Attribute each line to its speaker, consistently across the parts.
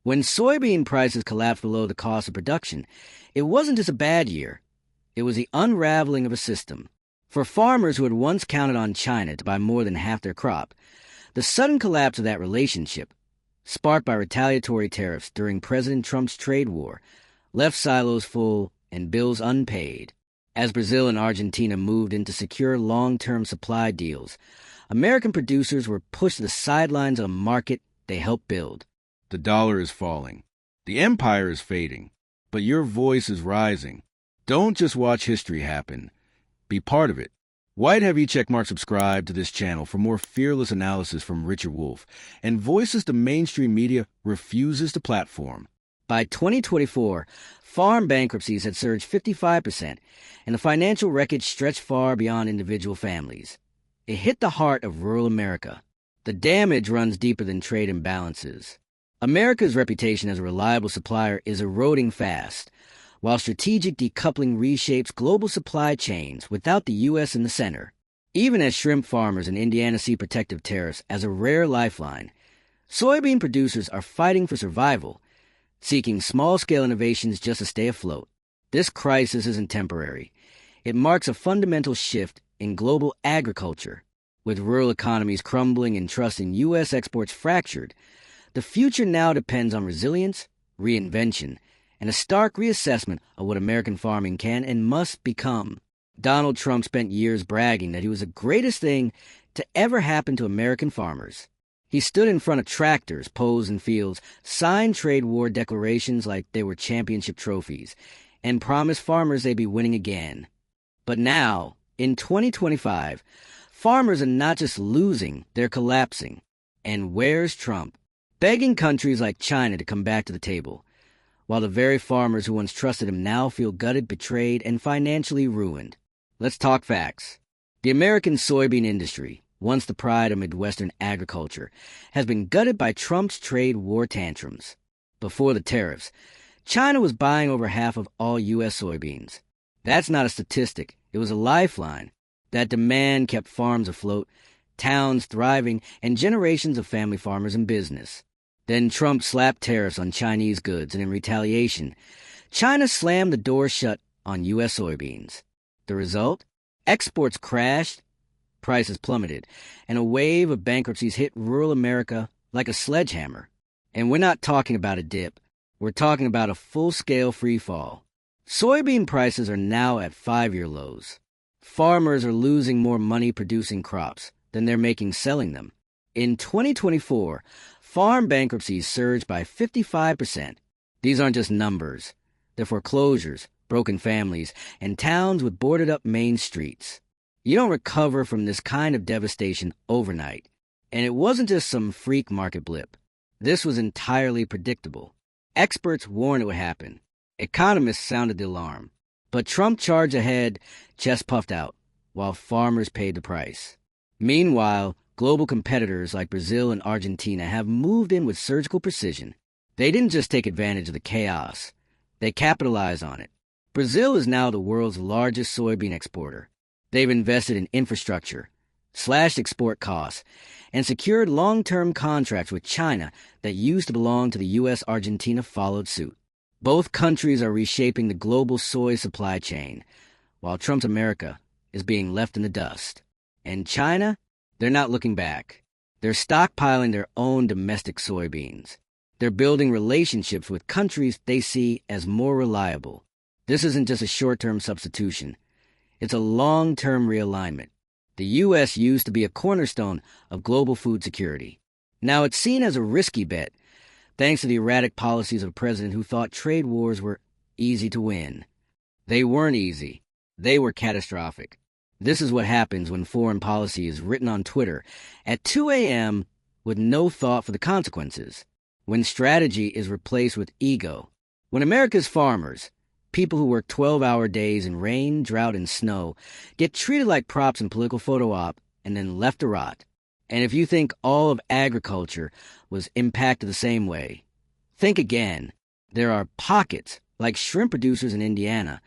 Speaker 1: When soybean prices collapsed below the cost of production, it wasn't just a bad year. It was the unraveling of a system. For farmers who had once counted on China to buy more than half their crop, the sudden collapse of that relationship, sparked by retaliatory tariffs during President Trump's trade war, left silos full and bills unpaid. As Brazil and Argentina moved in to secure long-term supply deals, American producers were pushed to the sidelines of a market they helped build.
Speaker 2: The dollar is falling. The empire is fading. But your voice is rising. Don't just watch history happen. Be part of it. Why'd have you checkmark subscribe to this channel for more fearless analysis from Richard Wolff and voices the mainstream media refuses to platform?
Speaker 1: By 2024, farm bankruptcies had surged 55%, and the financial wreckage stretched far beyond individual families. It hit the heart of rural America. The damage runs deeper than trade imbalances. America's reputation as a reliable supplier is eroding fast, while strategic decoupling reshapes global supply chains without the U.S. in the center. Even as shrimp farmers in Indiana see protective tariffs as a rare lifeline, soybean producers are fighting for survival, seeking small-scale innovations just to stay afloat. This crisis isn't temporary. It marks a fundamental shift in global agriculture. With rural economies crumbling and trust in U.S. exports fractured, the future now depends on resilience, reinvention, and a stark reassessment of what American farming can and must become. Donald Trump spent years bragging that he was the greatest thing to ever happen to American farmers. He stood in front of tractors, posed in fields, signed trade war declarations like they were championship trophies, and promised farmers they'd be winning again. But now, in 2025, farmers are not just losing, they're collapsing. And where's Trump? Begging countries like China to come back to the table, while the very farmers who once trusted him now feel gutted, betrayed, and financially ruined. Let's talk facts. The American soybean industry, once the pride of Midwestern agriculture, has been gutted by Trump's trade war tantrums. Before the tariffs, China was buying over half of all U.S. soybeans. That's not a statistic. It was a lifeline. That demand kept farms afloat, towns thriving, and generations of family farmers in business. Then Trump slapped tariffs on Chinese goods, and in retaliation, China slammed the door shut on U.S. soybeans. The result? Exports crashed, prices plummeted, and a wave of bankruptcies hit rural America like a sledgehammer. And we're not talking about a dip. We're talking about a full-scale free fall. Soybean prices are now at 5-year lows. Farmers are losing more money producing crops than they're making selling them. In 2024, farm bankruptcies surged by 55%. These aren't just numbers. They're foreclosures, broken families, and towns with boarded-up main streets. You don't recover from this kind of devastation overnight. And it wasn't just some freak market blip. This was entirely predictable. Experts warned it would happen. Economists sounded the alarm. But Trump charged ahead, chest puffed out, while farmers paid the price. Meanwhile, global competitors like Brazil and Argentina have moved in with surgical precision. They didn't just take advantage of the chaos. They capitalized on it. Brazil is now the world's largest soybean exporter. They've invested in infrastructure, slashed export costs, and secured long-term contracts with China that used to belong to the U.S. Argentina followed suit. Both countries are reshaping the global soy supply chain, while Trump's America is being left in the dust. And China? They're not looking back. They're stockpiling their own domestic soybeans. They're building relationships with countries they see as more reliable. This isn't just a short-term substitution. It's a long-term realignment. The U.S. used to be a cornerstone of global food security. Now it's seen as a risky bet, thanks to the erratic policies of a president who thought trade wars were easy to win. They weren't easy. They were catastrophic. This is what happens when foreign policy is written on Twitter at 2 a.m. with no thought for the consequences. When strategy is replaced with ego. When America's farmers, people who work 12-hour days in rain, drought, and snow, get treated like props in political photo op and then left to rot. And if you think all of agriculture was impacted the same way, think again. There are pockets, like shrimp producers in Indiana,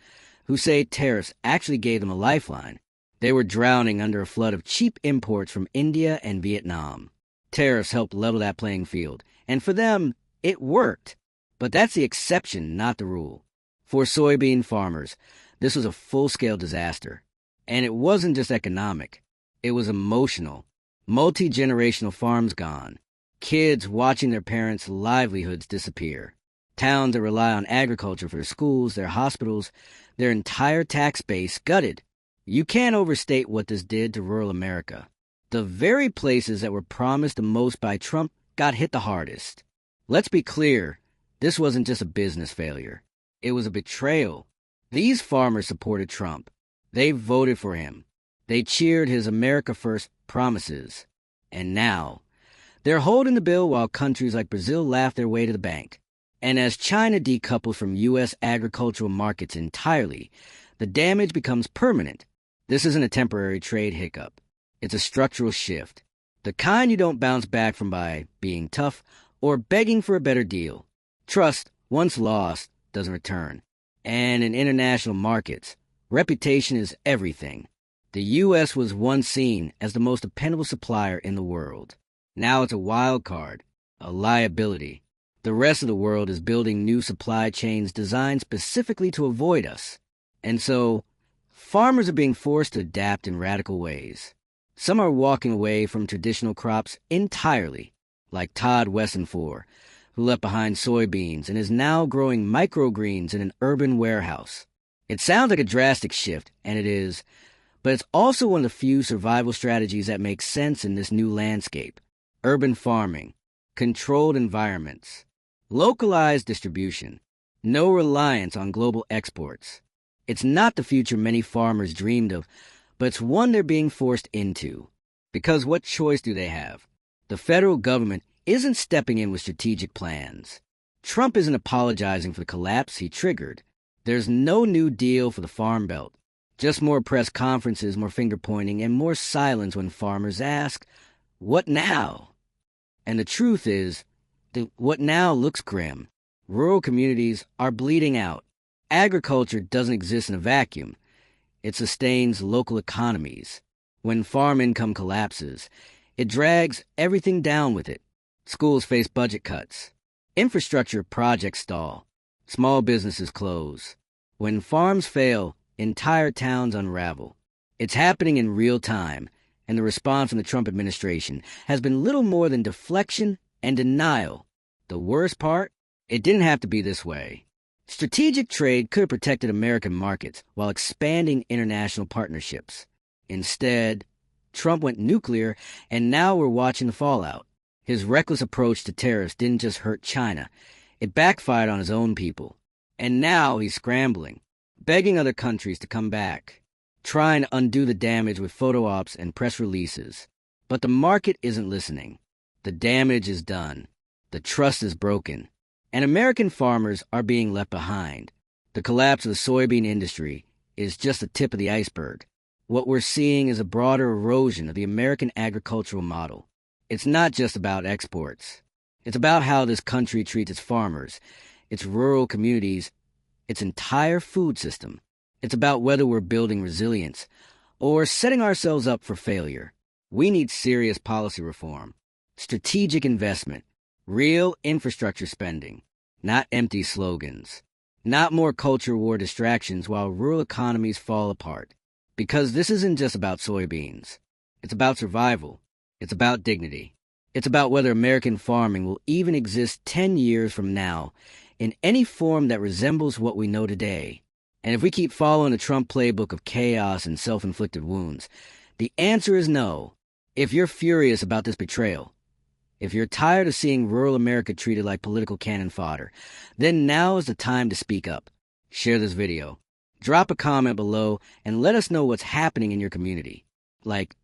Speaker 1: who say tariffs actually gave them a lifeline. They were drowning under a flood of cheap imports from India and Vietnam. Tariffs helped level that playing field, and for them, It worked, but that's the exception, not the rule. For soybean farmers, this was a full-scale disaster. And it wasn't just economic. It was emotional. Multi-generational farms gone. Kids watching their parents' livelihoods disappear. Towns that rely on agriculture for their schools, their hospitals, their entire tax base gutted. You can't overstate what this did to rural America. The very places that were promised the most by Trump got hit the hardest. Let's be clear, this wasn't just a business failure. It was a betrayal. These farmers supported Trump. They voted for him. They cheered his America First promises. And now, they're holding the bill while countries like Brazil laugh their way to the bank. And as China decouples from U.S. agricultural markets entirely, the damage becomes permanent. This isn't a temporary trade hiccup. It's a structural shift. The kind you don't bounce back from by being tough or begging for a better deal. Trust, once lost, doesn't return. And in international markets, reputation is everything. The U.S. was once seen as the most dependable supplier in the world. Now it's a wild card, a liability. The rest of the world is building new supply chains designed specifically to avoid us. And so, farmers are being forced to adapt in radical ways. Some are walking away from traditional crops entirely, like Todd Wessenfor, who left behind soybeans and is now growing microgreens in an urban warehouse. It sounds like a drastic shift, and it is, but it's also one of the few survival strategies that make sense in this new landscape. Urban farming, controlled environments, localized distribution, no reliance on global exports. It's not the future many farmers dreamed of, but it's one they're being forced into. Because what choice do they have? The federal government isn't stepping in with strategic plans. Trump isn't apologizing for the collapse he triggered. There's no new deal for the Farm Belt. Just more press conferences, more finger-pointing, and more silence when farmers ask, what now? And the truth is, the what now looks grim. Rural communities are bleeding out. Agriculture doesn't exist in a vacuum. It sustains local economies. When farm income collapses, it drags everything down with it. Schools face budget cuts. Infrastructure projects stall. Small businesses close. When farms fail, entire towns unravel. It's happening in real time, and the response from the Trump administration has been little more than deflection and denial. The worst part? It didn't have to be this way. Strategic trade could have protected American markets while expanding international partnerships. Instead, Trump went nuclear, and now we're watching the fallout. His reckless approach to tariffs didn't just hurt China. It backfired on his own people. And now he's scrambling, begging other countries to come back, trying to undo the damage with photo ops and press releases. But the market isn't listening. The damage is done. The trust is broken. And American farmers are being left behind. The collapse of the soybean industry is just the tip of the iceberg. What we're seeing is a broader erosion of the American agricultural model. It's not just about exports. It's about how this country treats its farmers, its rural communities, its entire food system. It's about whether we're building resilience or setting ourselves up for failure. We need serious policy reform, strategic investment, real infrastructure spending, not empty slogans, not more culture war distractions while rural economies fall apart. Because this isn't just about soybeans. It's about survival. It's about dignity. It's about whether American farming will even exist 10 years from now in any form that resembles what we know today. And if we keep following the Trump playbook of chaos and self-inflicted wounds, the answer is no. If you're furious about this betrayal, if you're tired of seeing rural America treated like political cannon fodder, then now is the time to speak up. Share this video. Drop a comment below and let us know what's happening in your community. Like,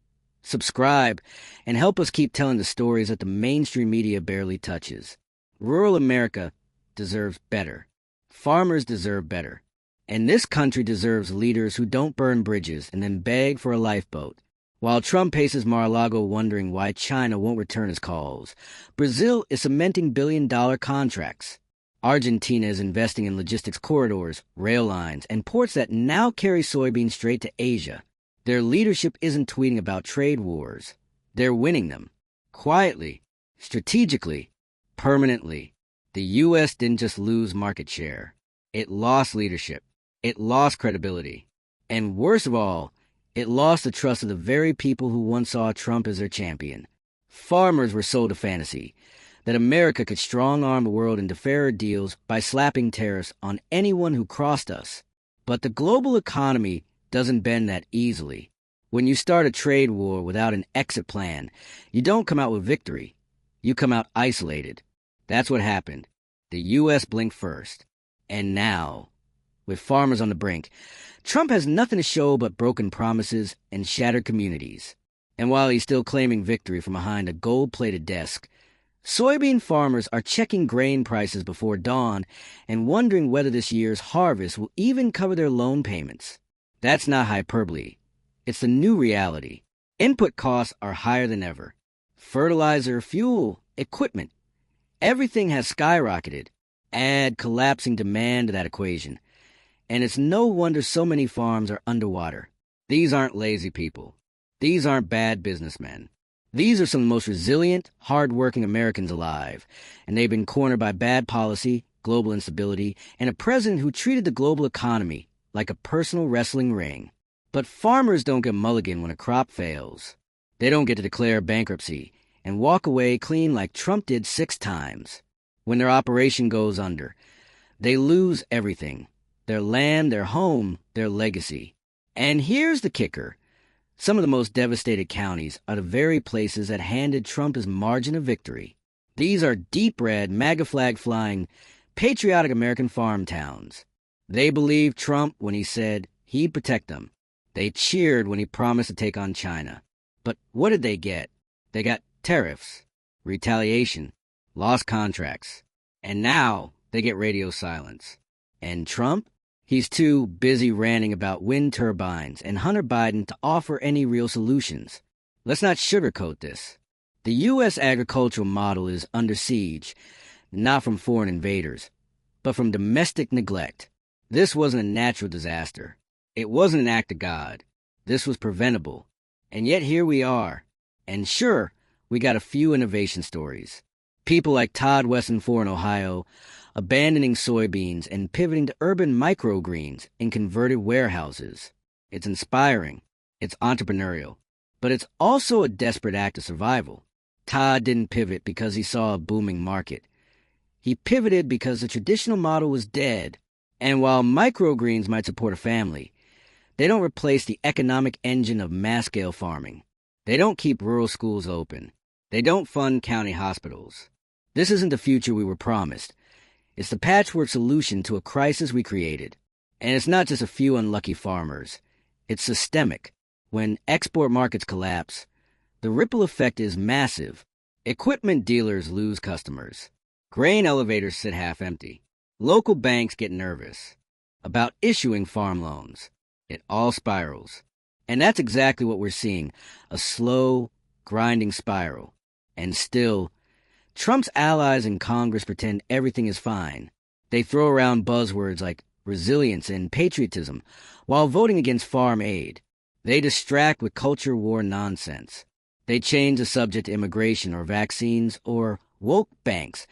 Speaker 1: subscribe, and help us keep telling the stories that the mainstream media barely touches. Rural America deserves better. Farmers deserve better. And this country deserves leaders who don't burn bridges and then beg for a lifeboat. While Trump paces Mar-a-Lago wondering why China won't return his calls, Brazil is cementing billion-dollar contracts. Argentina is investing in logistics corridors, rail lines, and ports that now carry soybeans straight to Asia. Their leadership isn't tweeting about trade wars. They're winning them. Quietly, strategically, permanently. The U.S. didn't just lose market share. It lost leadership. It lost credibility. And worst of all, it lost the trust of the very people who once saw Trump as their champion. Farmers were sold a fantasy that America could strong-arm the world into fairer deals by slapping tariffs on anyone who crossed us. But the global economy doesn't bend that easily. When you start a trade war without an exit plan, you don't come out with victory. You come out isolated. That's what happened. The U.S. blinked first. And now, with farmers on the brink, Trump has nothing to show but broken promises and shattered communities. And while he's still claiming victory from behind a gold-plated desk, soybean farmers are checking grain prices before dawn and wondering whether this year's harvest will even cover their loan payments. That's not hyperbole. It's the new reality. Input costs are higher than ever. Fertilizer, fuel, equipment. Everything has skyrocketed. Add collapsing demand to that equation. And it's no wonder so many farms are underwater. These aren't lazy people. These aren't bad businessmen. These are some of the most resilient, hard-working Americans alive, and they've been cornered by bad policy, global instability, and a president who treated the global economy like a personal wrestling ring. But farmers don't get mulligan when a crop fails. They don't get to declare bankruptcy and walk away clean like Trump did 6 times. When their operation goes under, they lose everything. Their land, their home, their legacy. And here's the kicker. Some of the most devastated counties are the very places that handed Trump his margin of victory. These are deep-red, MAGA flag-flying, patriotic American farm towns. They believed Trump when he said he'd protect them. They cheered when he promised to take on China. But what did they get? They got tariffs, retaliation, lost contracts, and now they get radio silence. And Trump? He's too busy ranting about wind turbines and Hunter Biden to offer any real solutions. Let's not sugarcoat this. The U.S. agricultural model is under siege, not from foreign invaders, but from domestic neglect. This wasn't a natural disaster. It wasn't an act of God. This was preventable. And yet here we are. And sure, we got a few innovation stories. People like Todd Westenfor in Ohio abandoning soybeans and pivoting to urban microgreens in converted warehouses. It's inspiring. It's entrepreneurial. But it's also a desperate act of survival. Todd didn't pivot because he saw a booming market. He pivoted because the traditional model was dead. And while microgreens might support a family, they don't replace the economic engine of mass-scale farming. They don't keep rural schools open. They don't fund county hospitals. This isn't the future we were promised. It's the patchwork solution to a crisis we created. And it's not just a few unlucky farmers. It's systemic. When export markets collapse, the ripple effect is massive. Equipment dealers lose customers. Grain elevators sit half empty. Local banks get nervous about issuing farm loans. It all spirals. And that's exactly what we're seeing, a slow, grinding spiral. And still, Trump's allies in Congress pretend everything is fine. They throw around buzzwords like resilience and patriotism while voting against farm aid. They distract with culture war nonsense. They change the subject to immigration or vaccines or woke banks,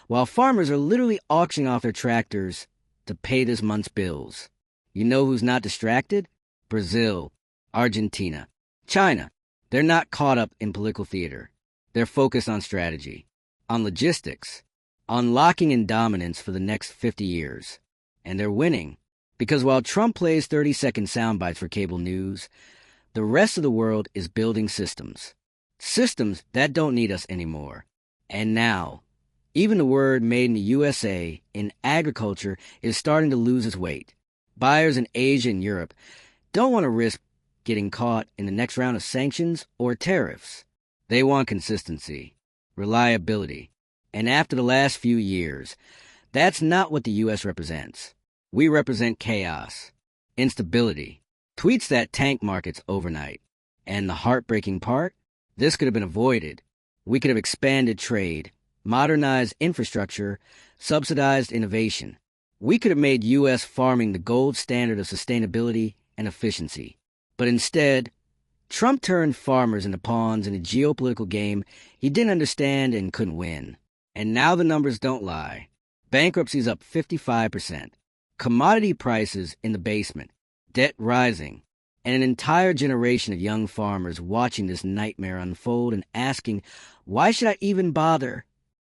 Speaker 1: while farmers are literally auctioning off their tractors to pay this month's bills. You know who's not distracted? Brazil, Argentina, China. They're not caught up in political theater. They're focused on strategy, on logistics, on locking in dominance for the next 50 years. And they're winning. Because while Trump plays 30-second sound bites for cable news, the rest of the world is building systems. Systems that don't need us anymore. And now, even the word made in the USA in agriculture is starting to lose its weight. Buyers in Asia and Europe don't want to risk getting caught in the next round of sanctions or tariffs. They want consistency, reliability. And after the last few years, that's not what the U.S. represents. We represent chaos, instability, tweets that tank markets overnight. And the heartbreaking part? This could have been avoided. We could have expanded trade, modernized infrastructure, subsidized innovation. We could have made U.S. farming the gold standard of sustainability and efficiency. But instead, Trump turned farmers into pawns in a geopolitical game he didn't understand and couldn't win. And now the numbers don't lie. Bankruptcies up 55%. Commodity prices in the basement. Debt rising. And an entire generation of young farmers watching this nightmare unfold and asking, why should I even bother?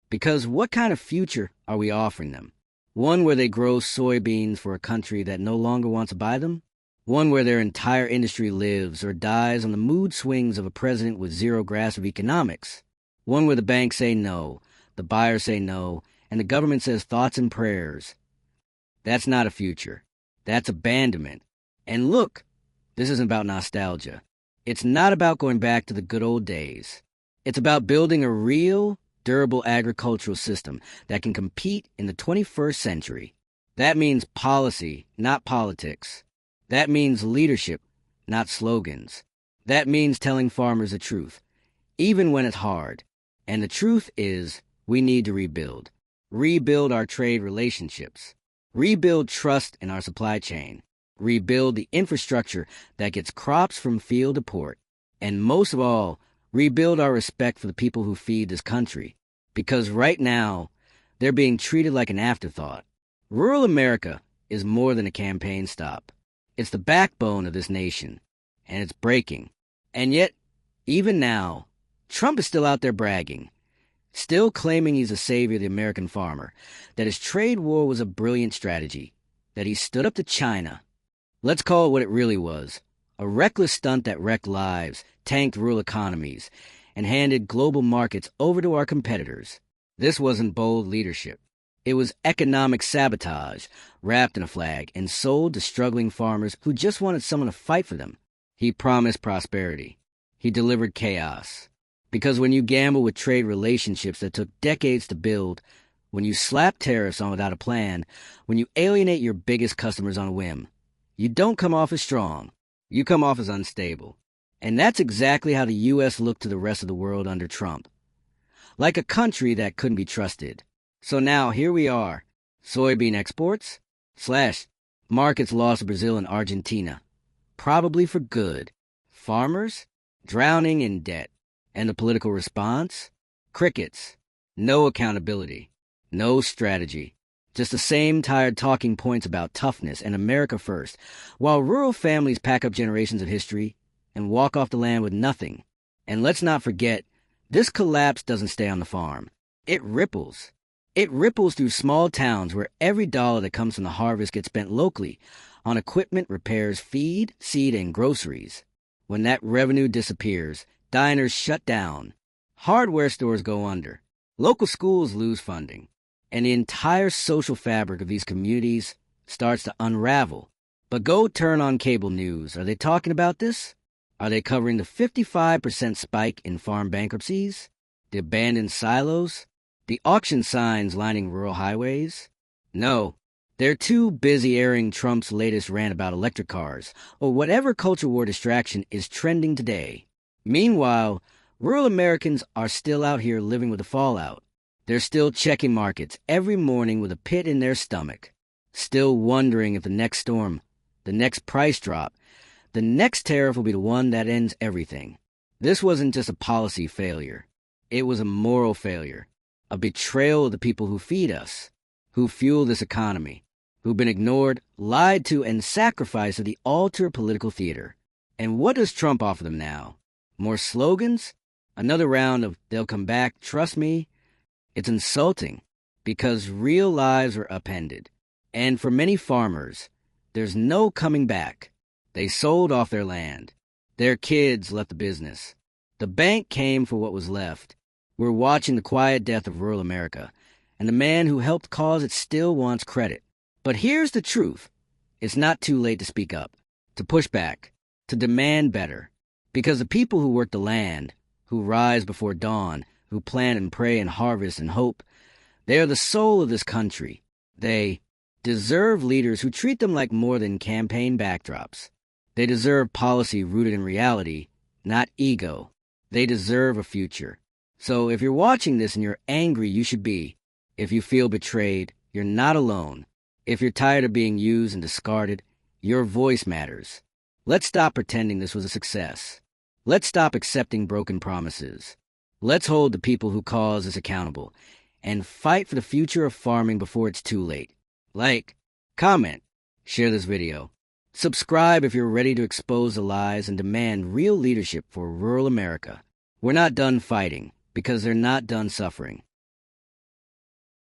Speaker 1: Because what kind of future are we offering them? One where they grow soybeans for a country that no longer wants to buy them? One where their entire industry lives or dies on the mood swings of a president with zero grasp of economics? One where the banks say no, the buyers say no, and the government says thoughts and prayers? That's not a future. That's abandonment. And look, this isn't about nostalgia. It's not about going back to the good old days. It's about building a real, durable agricultural system that can compete in the 21st century. That means policy, not politics. That means leadership, not slogans. That means telling farmers the truth, even when it's hard. And the truth is, we need to rebuild. Rebuild our trade relationships. Rebuild trust in our supply chain. Rebuild the infrastructure that gets crops from field to port. And most of all, rebuild our respect for the people who feed this country. Because right now, they're being treated like an afterthought. Rural America is more than a campaign stop. It's the backbone of this nation, and it's breaking. And yet, even now, Trump is still out there bragging, still claiming he's the savior of the American farmer, that his trade war was a brilliant strategy, that he stood up to China. Let's call it what it really was, a reckless stunt that wrecked lives, tanked rural economies, and handed global markets over to our competitors. This wasn't bold leadership. It was economic sabotage, wrapped in a flag, and sold to struggling farmers who just wanted someone to fight for them. He promised prosperity. He delivered chaos. Because when you gamble with trade relationships that took decades to build, when you slap tariffs on without a plan, when you alienate your biggest customers on a whim, you don't come off as strong. You come off as unstable. And that's exactly how the U.S. looked to the rest of the world under Trump. Like a country that couldn't be trusted. So now here we are, soybean exports, / markets lost to Brazil and Argentina, probably for good. Farmers, drowning in debt. And the political response? Crickets. No accountability. No strategy. Just the same tired talking points about toughness and America first, while rural families pack up generations of history and walk off the land with nothing. And let's not forget, this collapse doesn't stay on the farm. It ripples. It ripples through small towns where every dollar that comes from the harvest gets spent locally on equipment, repairs, feed, seed, and groceries. When that revenue disappears, diners shut down, hardware stores go under, local schools lose funding, and the entire social fabric of these communities starts to unravel. But go turn on cable news. Are they talking about this? Are they covering the 55% spike in farm bankruptcies? The abandoned silos? The auction signs lining rural highways? No, they're too busy airing Trump's latest rant about electric cars, or whatever culture war distraction is trending today. Meanwhile, rural Americans are still out here living with the fallout. They're still checking markets every morning with a pit in their stomach, still wondering if the next storm, the next price drop, the next tariff will be the one that ends everything. This wasn't just a policy failure. It was a moral failure. A betrayal of the people who feed us, who fuel this economy, who've been ignored, lied to, and sacrificed to the altar of political theater. And what does Trump offer them now? More slogans? Another round of "they'll come back, trust me"? It's insulting, because real lives were upended. And for many farmers, there's no coming back. They sold off their land. Their kids left the business. The bank came for what was left. We're watching the quiet death of rural America, and the man who helped cause it still wants credit. But here's the truth. It's not too late to speak up, to push back, to demand better. Because the people who work the land, who rise before dawn, who plant and pray and harvest and hope, they are the soul of this country. They deserve leaders who treat them like more than campaign backdrops. They deserve policy rooted in reality, not ego. They deserve a future. So if you're watching this and you're angry, you should be. If you feel betrayed, you're not alone. If you're tired of being used and discarded, your voice matters. Let's stop pretending this was a success. Let's stop accepting broken promises. Let's hold the people who caused this accountable. and fight for the future of farming before it's too late. Like, comment, share this video. Subscribe if you're ready to expose the lies and demand real leadership for rural America. We're not done fighting because they're not done suffering.